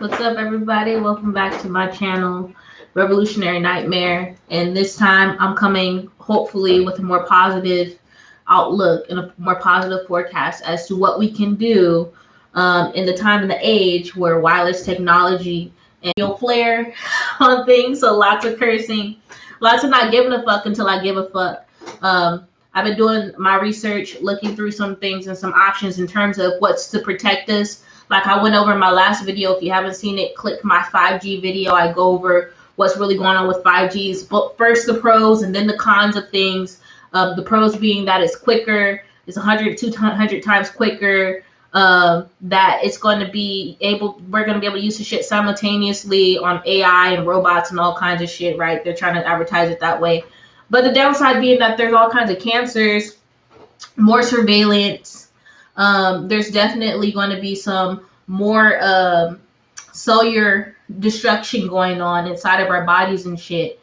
What's up, everybody? Welcome back to my channel, Revolutionary Nightmare. And this time I'm coming hopefully with a more positive outlook and a more positive forecast as to what we can do in the time and the age where wireless technology and you'll flare on things. So lots of cursing, lots of not giving a fuck until I give a fuck. I've been doing my research, looking through some things and some options in terms of what's to protect us. Like I went over in my last video. If you haven't seen it, click my 5G video. I go over what's really going on with 5Gs, but first the pros and then the cons of things. The pros being that it's quicker, it's 200 times quicker, that it's going to be we're going to be able to use the shit simultaneously on AI and robots and all kinds of shit, right? They're trying to advertise it that way. But the downside being that there's all kinds of cancers, more surveillance. There's definitely going to be some more cellular destruction going on inside of our bodies and shit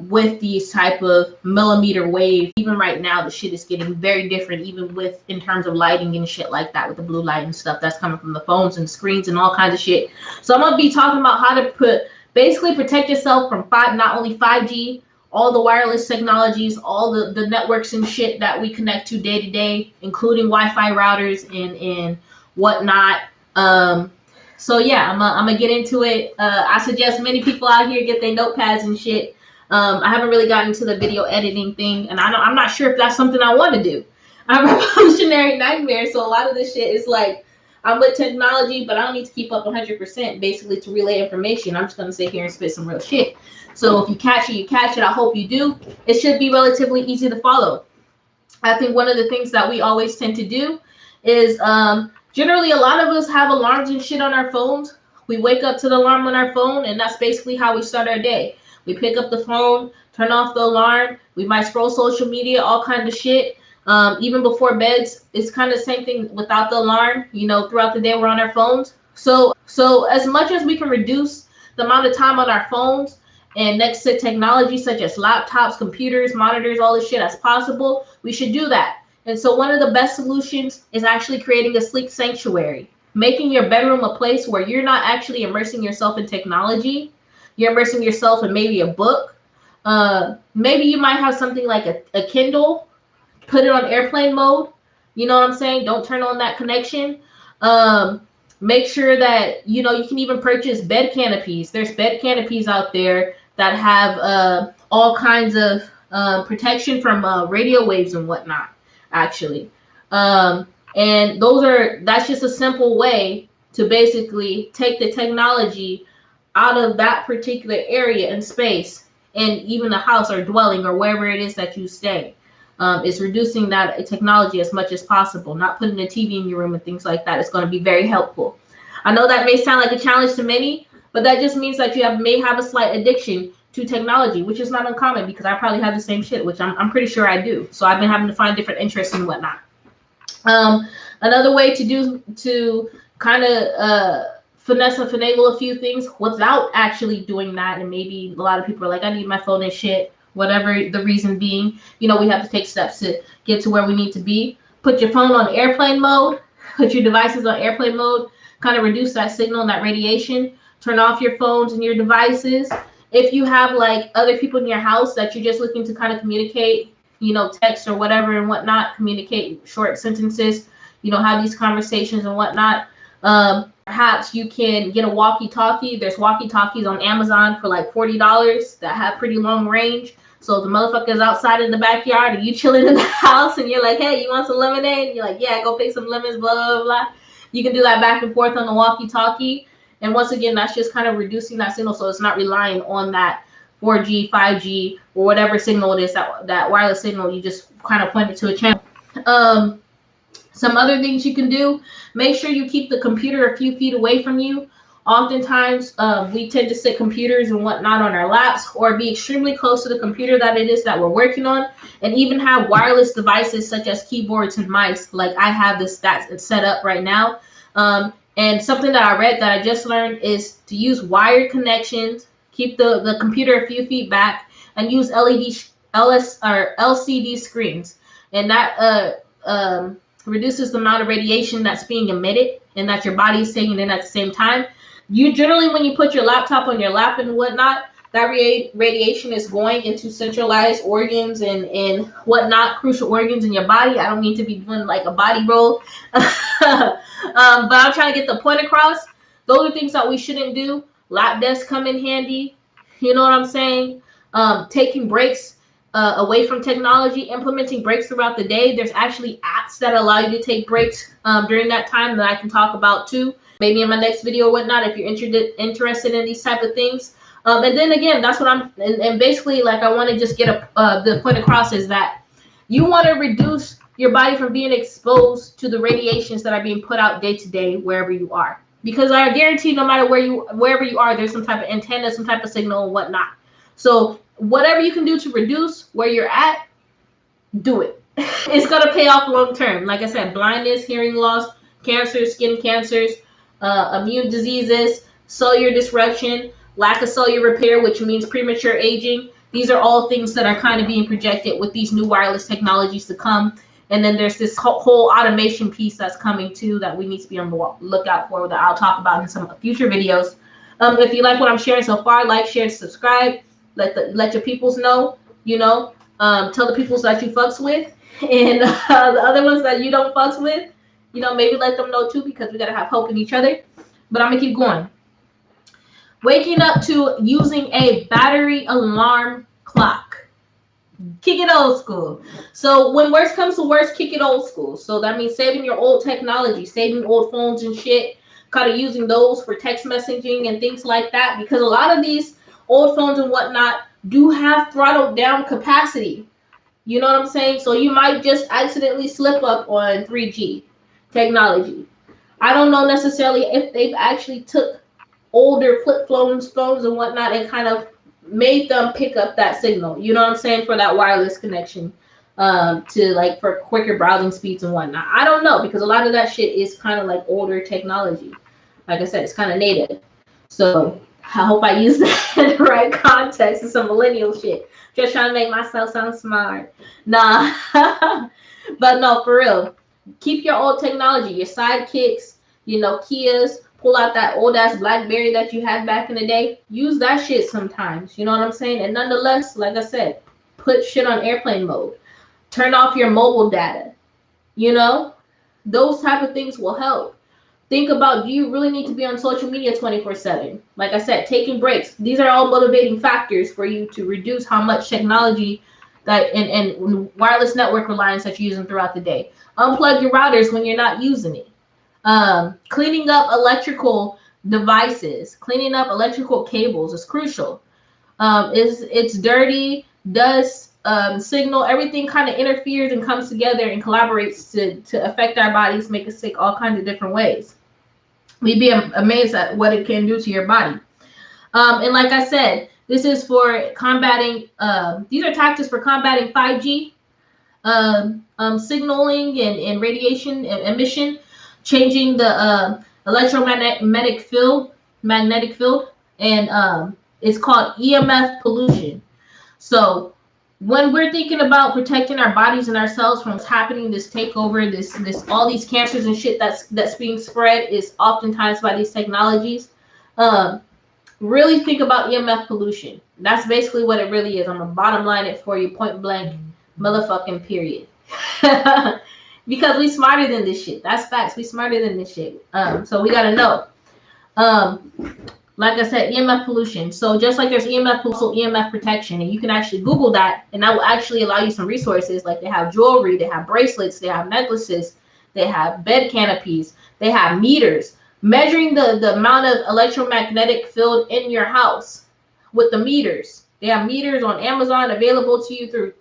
with these type of millimeter wave. Even right now, the shit is getting very different, even with in terms of lighting and shit like that, with the blue light and stuff that's coming from the phones and screens and all kinds of shit. So I'm gonna be talking about how to basically protect yourself from not only 5G, all the wireless technologies, all the networks and shit that we connect to day to day, including Wi-Fi routers and whatnot. So yeah, I'm gonna get into it. I suggest many people out here get their notepads and shit. I haven't really gotten into the video editing thing, and I'm not sure if that's something I want to do. I'm a revolutionary nightmare, so a lot of this shit is like, I'm with technology, but I don't need to keep up 100% basically to relay information. I'm just gonna sit here and spit some real shit. So if you catch it, you catch it. I hope you do. It should be relatively easy to follow. I think one of the things that we always tend to do is generally a lot of us have alarms and shit on our phones. We wake up to the alarm on our phone, and that's basically how we start our day. We pick up the phone, turn off the alarm. We might scroll social media, all kinds of shit. Even before beds, it's kind of the same thing without the alarm. You know, throughout the day, we're on our phones. So as much as we can reduce the amount of time on our phones and next to technology such as laptops, computers, monitors, all this shit as possible, we should do that. And so one of the best solutions is actually creating a sleep sanctuary, making your bedroom a place where you're not actually immersing yourself in technology. You're immersing yourself in maybe a book. Maybe you might have something like a Kindle. Put it on airplane mode. You know what I'm saying? Don't turn on that connection. Make sure that, you can even purchase bed canopies. There's bed canopies out there that have all kinds of protection from radio waves and whatnot, actually. And that's just a simple way to basically take the technology out of that particular area and space, and even the house or dwelling or wherever it is that you stay. It's reducing that technology as much as possible, not putting a TV in your room and things like that. It's going to be very helpful. I know that may sound like a challenge to many, but that just means that you may have a slight addiction to technology, which is not uncommon because I probably have the same shit, which I'm pretty sure I do. So I've been having to find different interests and whatnot. Another way to kind of finesse and finagle a few things without actually doing that, and maybe a lot of people are like, I need my phone and shit, whatever the reason being, we have to take steps to get to where we need to be. Put your phone on airplane mode, put your devices on airplane mode, kind of reduce that signal and that radiation. Turn off your phones and your devices. If you have like other people in your house that you're just looking to kind of communicate, text or whatever and whatnot, communicate short sentences, have these conversations and whatnot. Perhaps you can get a walkie-talkie. There's walkie-talkies on Amazon for like $40 that have pretty long range. So the motherfucker's outside in the backyard and you chilling in the house and you're like, hey, you want some lemonade? And you're like, yeah, go pick some lemons, blah, blah, blah. You can do that back and forth on the walkie-talkie. And once again, that's just kind of reducing that signal, so it's not relying on that 4G, 5G, or whatever signal it is, that wireless signal. You just kind of point it to a channel. Some other things you can do, make sure you keep the computer a few feet away from you. Oftentimes, we tend to sit computers and whatnot on our laps or be extremely close to the computer that it is that we're working on, and even have wireless devices such as keyboards and mice. Like I have this that's set up right now. And something that I read that I just learned is to use wired connections, keep the computer a few feet back, and use LCD screens. And that reduces the amount of radiation that's being emitted and that your body is taking in at the same time. You generally, when you put your laptop on your lap and whatnot, that radiation is going into centralized organs and whatnot, crucial organs in your body. I don't mean to be doing like a body roll, but I'm trying to get the point across. Those are things that we shouldn't do. Lap desks come in handy. You know what I'm saying? Taking breaks away from technology, implementing breaks throughout the day. There's actually apps that allow you to take breaks during that time that I can talk about too. Maybe in my next video or whatnot, if you're interested in these type of things. And then again, that's what and basically, like, I want to just get the point across is that you want to reduce your body from being exposed to the radiations that are being put out day to day wherever you are. Because I guarantee no matter wherever you are, there's some type of antenna, some type of signal and whatnot. So whatever you can do to reduce where you're at, do it. It's going to pay off long term. Like I said, blindness, hearing loss, cancers, skin cancers, immune diseases, cellular disruption, lack of cellular repair, which means premature aging. These are all things that are kind of being projected with these new wireless technologies to come. And then there's this whole automation piece that's coming too that we need to be on the lookout for, that I'll talk about in some future videos. If you like what I'm sharing so far, like, share, subscribe. Let your peoples know. Tell the peoples that you fucks with, and the other ones that you don't fucks with, maybe let them know too, because we gotta have hope in each other. But I'm gonna keep going. Waking up to using a battery alarm clock. Kick it old school. So when worst comes to worst, kick it old school. So that means saving your old technology, saving old phones and shit, kind of using those for text messaging and things like that, because a lot of these old phones and whatnot do have throttled down capacity. You know what I'm saying? So you might just accidentally slip up on 3G technology. I don't know necessarily if they've actually took older flip phones and whatnot and kind of made them pick up that signal. You know what I'm saying? For that wireless connection, for quicker browsing speeds and whatnot. I don't know, because a lot of that shit is kind of like older technology. Like I said, it's kind of native. So I hope I use that in the right context. It's some millennial shit. Just trying to make myself sound smart. Nah. But no, for real. Keep your old technology, your sidekicks, Kias. Pull out that old ass BlackBerry that you had back in the day. Use that shit sometimes. You know what I'm saying? And nonetheless, like I said, put shit on airplane mode. Turn off your mobile data. Those type of things will help. Think about, do you really need to be on social media 24/7? Like I said, taking breaks. These are all motivating factors for you to reduce how much technology that and wireless network reliance that you're using throughout the day. Unplug your routers when you're not using it. Cleaning up electrical devices, cleaning up electrical cables is crucial. It's dirty, dust, signal, everything kind of interferes and comes together and collaborates to affect our bodies, make us sick all kinds of different ways. We'd be amazed at what it can do to your body. And like I said, this is for combating, these are tactics for combating 5G, signaling and radiation emission, changing the electromagnetic field, and it's called EMF pollution. So when we're thinking about protecting our bodies and ourselves from what's happening, this takeover, this all these cancers and shit that's being spread is oftentimes by these technologies. Really think about EMF pollution. That's basically what it really is. I'm gonna bottom line it for you, point blank, motherfucking period. Because we smarter than this shit. That's facts. We smarter than this shit. So we gotta know. Like I said, EMF pollution. So just like there's EMF pollution, EMF protection, and you can actually Google that, and that will actually allow you some resources. Like they have jewelry, they have bracelets, they have necklaces, they have bed canopies, they have meters measuring the amount of electromagnetic field in your house with the meters. They have meters on Amazon available to you through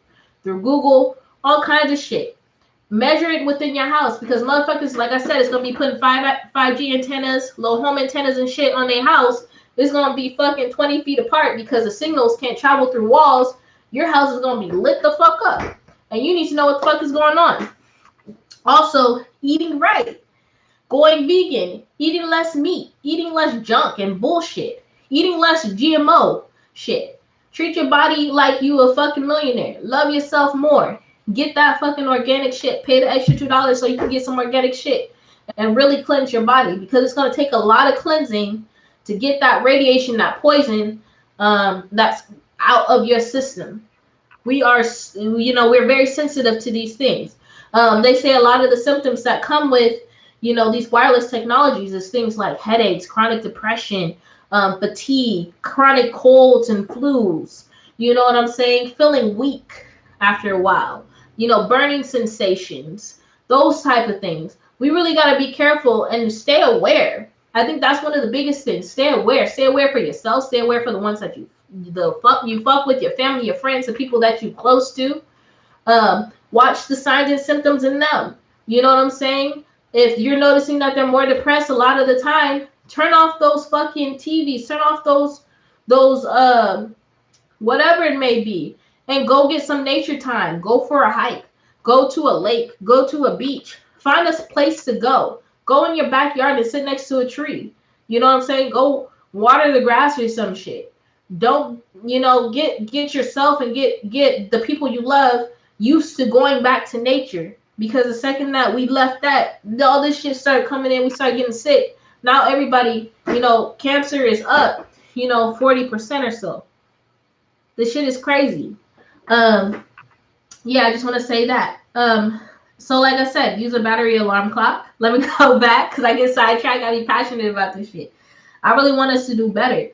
Google, all kinds of shit. Measure it within your house, because motherfuckers, like I said, it's going to be putting 5G antennas, low home antennas and shit on their house. It's going to be fucking 20 feet apart because the signals can't travel through walls. Your house is going to be lit the fuck up. And you need to know what the fuck is going on. Also, eating right. Going vegan. Eating less meat. Eating less junk and bullshit. Eating less GMO shit. Treat your body like you a fucking millionaire. Love yourself more. Get that fucking organic shit. Pay the extra $2 so you can get some organic shit and really cleanse your body, because it's going to take a lot of cleansing to get that radiation, that poison, that's out of your system. We are, we're very sensitive to these things. They say a lot of the symptoms that come with, these wireless technologies is things like headaches, chronic depression, fatigue, chronic colds and flus. You know what I'm saying? Feeling weak after a while. Burning sensations, those type of things. We really got to be careful and stay aware. I think that's one of the biggest things. Stay aware. Stay aware for yourself. Stay aware for the ones that you fuck with, your family, your friends, the people that you close to. Watch the signs and symptoms in them. You know what I'm saying? If you're noticing that they're more depressed a lot of the time, turn off those fucking TVs. Turn off those whatever it may be, and go get some nature time. Go for a hike. Go to a lake. Go to a beach. Find a place to go. Go in your backyard and sit next to a tree. You know what I'm saying? Go water the grass or some shit. Don't, get yourself and get the people you love used to going back to nature. Because the second that we left that, all this shit started coming in, we started getting sick. Now everybody, cancer is up, 40% or so. This shit is crazy. Yeah, I just want to say that. So like I said, use a battery alarm clock. Let me go back because I get sidetracked. I be passionate about this shit. I really want us to do better,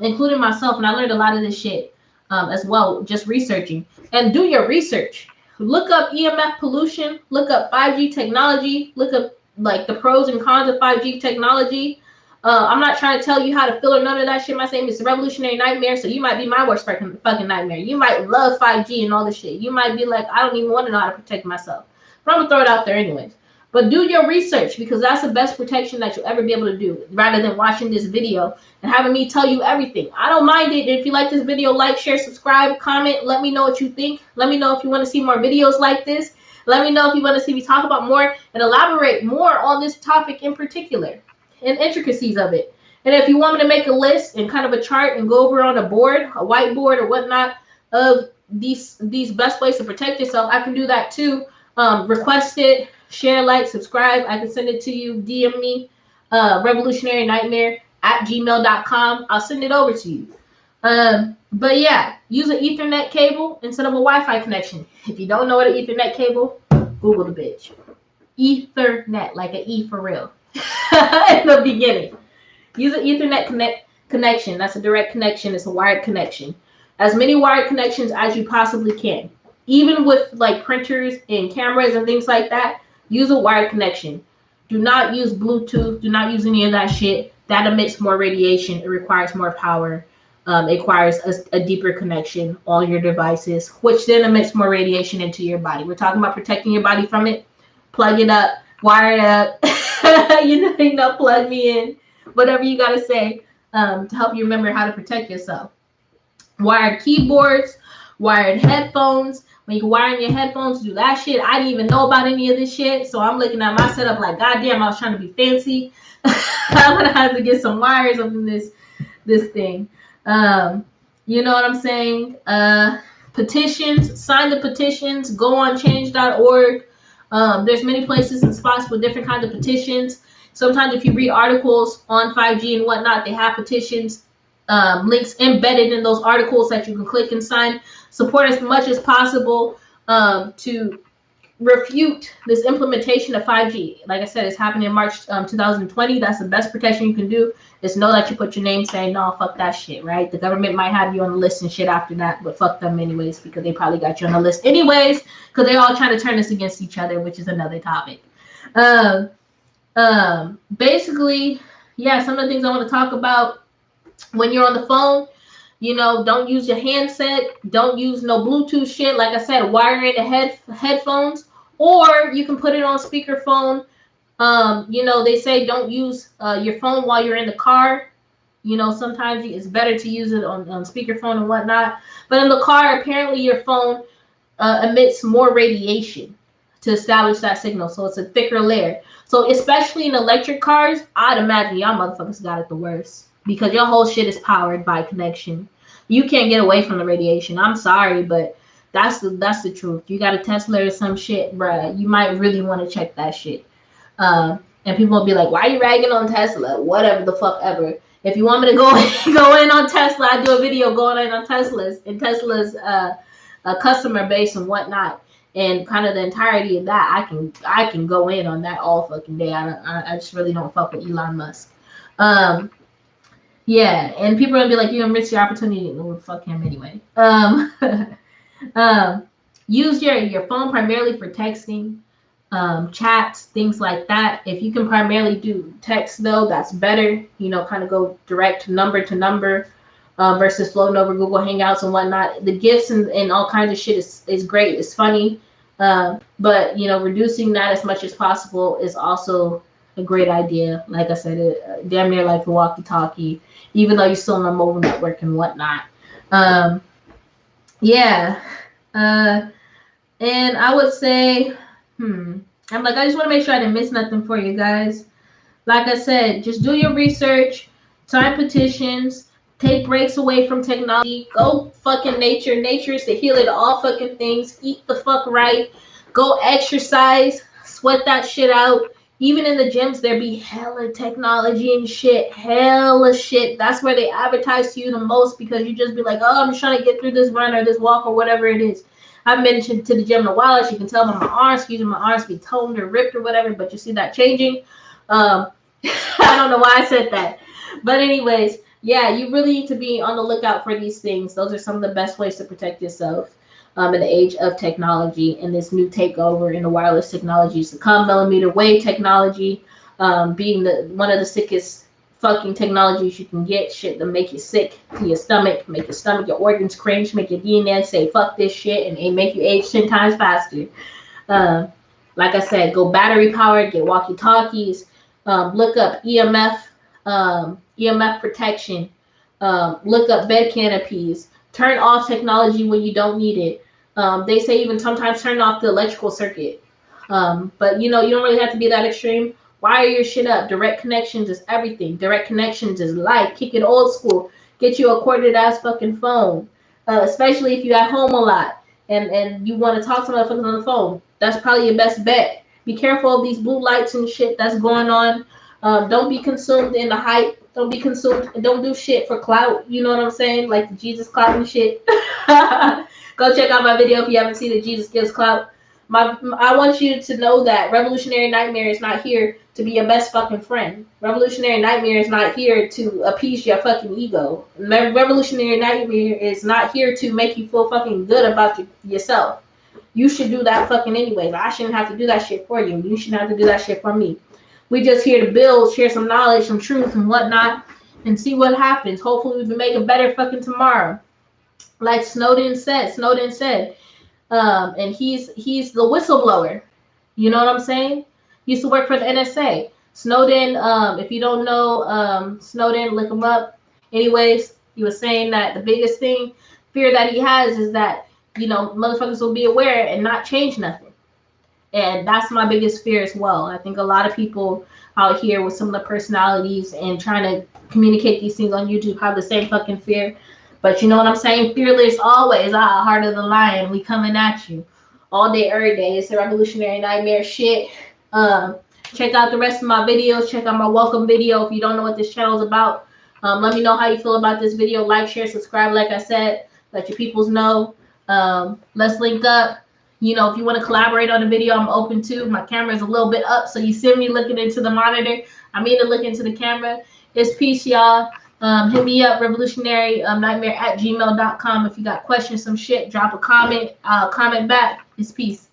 including myself. And I learned a lot of this shit as well, just researching. And do your research. Look up EMF pollution. Look up 5G technology. Look up like the pros and cons of 5G technology. I'm not trying to tell you how to feel or none of that shit. My name is Revolutionary Nightmare, so you might be my worst fucking nightmare. You might love 5G and all this shit. You might be like, I don't even want to know how to protect myself. But I'm going to throw it out there anyways. But do your research, because that's the best protection that you'll ever be able to do, rather than watching this video and having me tell you everything. I don't mind it. If you like this video, like, share, subscribe, comment. Let me know what you think. Let me know if you want to see more videos like this. Let me know if you want to see me talk about more and elaborate more on this topic in particular and intricacies of it. And if you want me to make a list and kind of a chart and go over on a board, a whiteboard or whatnot, of these best ways to protect yourself, I can do that too. Request it, share, like, subscribe. I can send it to you. DM me, revolutionarynightmare@gmail.com. I'll send it over to you. But yeah, use an Ethernet cable instead of a Wi-Fi connection. If you don't know what an Ethernet cable, Google the bitch. Ethernet, like an E for real. In the beginning. Use an Ethernet connection. That's a direct connection. It's a wired connection. As many wired connections as you possibly can. Even with like printers and cameras and things like that, use a wired connection. Do not use Bluetooth. Do not use any of that shit. That emits more radiation. It requires more power. It requires a deeper connection on your devices, which then emits more radiation into your body. We're talking about protecting your body from it. Plug it up. Wire it up. Plug me in. Whatever you got to say to help you remember how to protect yourself. Wired keyboards. Wired headphones. When you can wire in your headphones to do that shit. I didn't even know about any of this shit. So I'm looking at my setup like, goddamn, I was trying to be fancy. I'm going to have to get some wires up in this thing. You know what I'm saying? Petitions. Sign the petitions. Go on change.org. There's many places and spots with different kinds of petitions. Sometimes if you read articles on 5G and whatnot, they have petitions, links embedded in those articles that you can click and sign. Support as much as possible to refute this implementation of 5G. Like I said, it's happening in March 2020. That's the best protection you can do, is know that you put your name saying, no, fuck that shit, right? The government might have you on the list and shit after that, but fuck them anyways, because they probably got you on the list anyways, because they're all trying to turn us against each other, which is another topic. Basically, yeah, some of the things I want to talk about when you're on the phone. Don't use your handset. Don't use no Bluetooth shit. Like I said, wire in the headphones, or you can put it on speakerphone. They say don't use your phone while you're in the car. Sometimes it's better to use it on speakerphone and whatnot. But in the car, apparently your phone emits more radiation to establish that signal. So it's a thicker layer. So especially in electric cars, I'd imagine y'all motherfuckers got it the worst, because your whole shit is powered by connection. You can't get away from the radiation. I'm sorry, but that's the truth. You got a Tesla or some shit, bruh. You might really want to check that shit. And people will be like, why are you ragging on Tesla? Whatever the fuck ever. If you want me to go go in on Tesla, I do a video going in on Tesla's customer base and whatnot, and kind of the entirety of that. I can go in on that all fucking day. I just really don't fuck with Elon Musk. Yeah, and people are gonna be like, you're gonna miss your opportunity. Well, fuck him anyway. Use your phone primarily for texting, chats, things like that. If you can primarily do text though, that's better. You know, kind of go direct number to number versus floating over Google Hangouts and whatnot. The gifts and all kinds of shit is great. It's funny. But you know, reducing that as much as possible is also a great idea. Like I said, damn near like the walkie-talkie, even though you're still on a mobile network and whatnot. Yeah. And I would say, I'm like, I just want to make sure I didn't miss nothing for you guys. Like I said, just do your research, sign petitions, take breaks away from technology, go fucking nature. Nature is the healer to all fucking things. Eat the fuck right. Go exercise. Sweat that shit out. Even in the gyms, there be hella technology and shit. Hella shit. That's where they advertise to you the most, because you just be like, oh, I'm just trying to get through this run or this walk or whatever it is. I haven't been to the gym in a while, as you can tell by my arms. My arms be toned or ripped or whatever, but you see that changing. I don't know why I said that. But anyways, yeah, you really need to be on the lookout for these things. Those are some of the best ways to protect yourself in the age of technology and this new takeover in the wireless technologies to come. Millimeter wave technology being one of the sickest fucking technologies you can get. Shit to make you sick to your stomach, make your organs cringe, make your DNA say fuck this shit, and make you age 10 times faster. Like I said, go battery powered, get walkie-talkies, look up EMF Protection, look up bed canopies, turn off technology when you don't need it. They say even sometimes turn off the electrical circuit. But you know, you don't really have to be that extreme. Wire your shit up. Direct connections is everything. Direct connections is life. Kick it old school. Get you a corded ass fucking phone. Especially if you're at home a lot and you want to talk to motherfuckers on the phone. That's probably your best bet. Be careful of these blue lights and shit that's going on. Don't be consumed in the hype. Don't be consumed. Don't do shit for clout. You know what I'm saying? Like the Jesus clout and shit. Go check out my video if you haven't seen the Jesus Gives Clout. I want you to know that Revolutionary Nightmare is not here to be your best fucking friend. Revolutionary Nightmare is not here to appease your fucking ego. Revolutionary Nightmare is not here to make you feel fucking good about yourself. You should do that fucking anyway. I shouldn't have to do that shit for you. You shouldn't have to do that shit for me. We just here to build, share some knowledge, some truth and whatnot, and see what happens. Hopefully we can make a better fucking tomorrow. Like Snowden said, and he's the whistleblower. You know what I'm saying? He used to work for the NSA. Snowden, if you don't know Snowden, look him up. Anyways, he was saying that the biggest fear that he has is that, you know, motherfuckers will be aware and not change nothing. And that's my biggest fear as well. I think a lot of people out here with some of the personalities and trying to communicate these things on YouTube have the same fucking fear. But you know what I'm saying? Fearless always. Heart of the lion. We coming at you all day, every day. It's a Revolutionary Nightmare shit. Check out the rest of my videos. Check out my welcome video if you don't know what this channel is about. Let me know how you feel about this video. Like, share, subscribe. Like I said, let your peoples know. Let's link up. You know, if you want to collaborate on a video, I'm open to. My camera is a little bit up, so you see me looking into the monitor. I mean to look into the camera. It's peace, y'all. Hit me up, revolutionarynightmare@gmail.com. If you got questions, some shit, drop a comment. Comment back. It's peace.